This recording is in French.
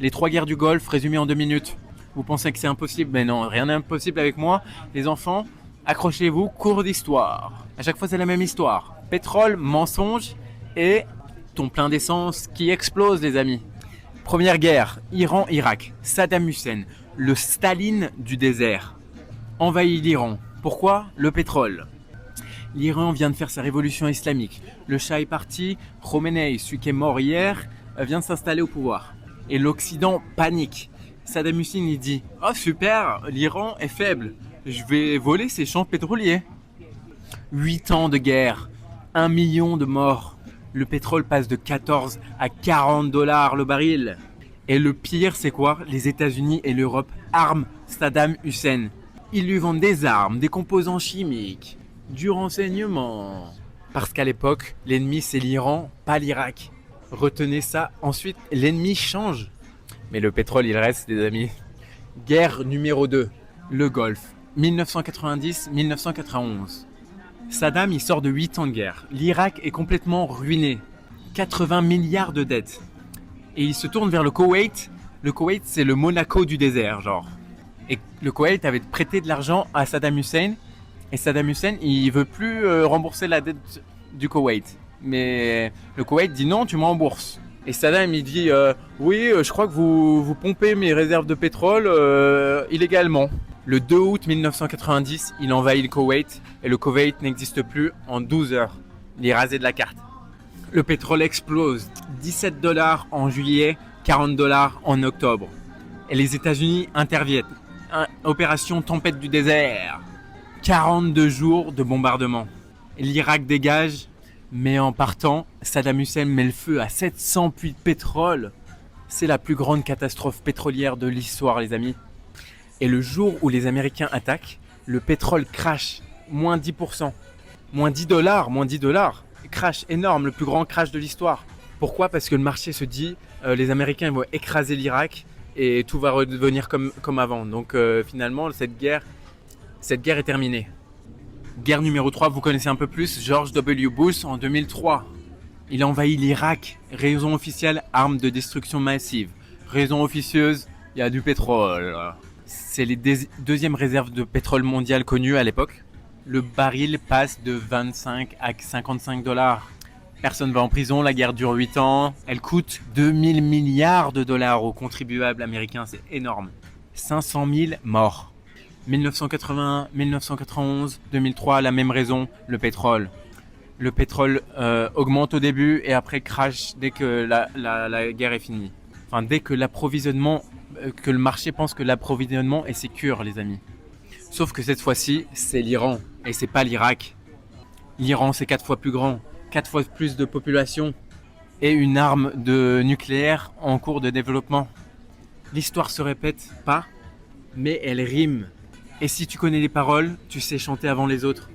Les 3 guerres du Golfe résumées en 2 minutes. Vous pensez que c'est impossible? Mais non, rien n'est impossible avec moi. Les enfants, accrochez-vous, cours d'histoire. À chaque fois, c'est la même histoire. Pétrole, mensonge et ton plein d'essence qui explose, les amis. Première guerre, Iran-Irak. Saddam Hussein, le Staline du désert, envahit l'Iran. Pourquoi? Le pétrole. L'Iran vient de faire sa révolution islamique. Le Shah est parti, Khomeini, celui qui est mort hier, vient de s'installer au pouvoir. Et l'Occident panique. Saddam Hussein il dit « Oh super, l'Iran est faible, je vais voler ses champs pétroliers ». 8 ans de guerre, 1 million de morts. Le pétrole passe de 14 à 40 dollars le baril. Et le pire, c'est quoi? Les États-Unis et l'Europe arment Saddam Hussein. Ils lui vendent des armes, des composants chimiques, du renseignement. Parce qu'à l'époque, l'ennemi c'est l'Iran, pas l'Irak. Retenez ça, ensuite l'ennemi change. Mais le pétrole il reste, les amis. Guerre numéro 2, le Golfe, 1990-1991. Saddam il sort de 8 ans de guerre. L'Irak est complètement ruiné. 80 milliards de dettes. Et il se tourne vers le Koweït. Le Koweït c'est le Monaco du désert, genre. Et le Koweït avait prêté de l'argent à Saddam Hussein. Et Saddam Hussein, il veut plus rembourser la dette du Koweït. Mais le Koweït dit non, tu me rembourses. Et Saddam, il dit oui, je crois que vous pompez mes réserves de pétrole illégalement. Le 2 août 1990, il envahit le Koweït. Et le Koweït n'existe plus en 12 heures. Il est rasé de la carte. Le pétrole explose. 17 dollars en juillet, 40 dollars en octobre. Et les États-Unis interviennent. Opération Tempête du désert. 42 jours de bombardement. L'Irak dégage, mais en partant, Saddam Hussein met le feu à 700 puits de pétrole. C'est la plus grande catastrophe pétrolière de l'histoire, les amis. Et le jour où les Américains attaquent, le pétrole crash, moins 10%. Moins 10 dollars. Crash énorme, le plus grand crash de l'histoire. Pourquoi? Parce que le marché se dit, les Américains vont écraser l'Irak et tout va redevenir comme avant. Donc finalement, cette guerre est terminée. Guerre numéro 3, vous connaissez un peu plus, George W. Bush en 2003. Il envahit l'Irak. Raison officielle, arme de destruction massive. Raison officieuse, il y a du pétrole. C'est les deuxièmes réserves de pétrole mondiales connues à l'époque. Le baril passe de 25 à 55 dollars. Personne va en prison, la guerre dure 8 ans. Elle coûte 2000 milliards de dollars aux contribuables américains, c'est énorme. 500 000 morts. 1981, 1991, 2003, la même raison, le pétrole. Le pétrole augmente au début et après crash dès que la guerre est finie. Enfin, dès que l'approvisionnement, que le marché pense que l'approvisionnement est sécure, les amis. Sauf que cette fois-ci, c'est l'Iran et c'est pas l'Irak. L'Iran, c'est 4 fois plus grand, 4 fois plus de population et une arme de nucléaire en cours de développement. L'histoire se répète pas, mais elle rime. Et si tu connais les paroles, tu sais chanter avant les autres.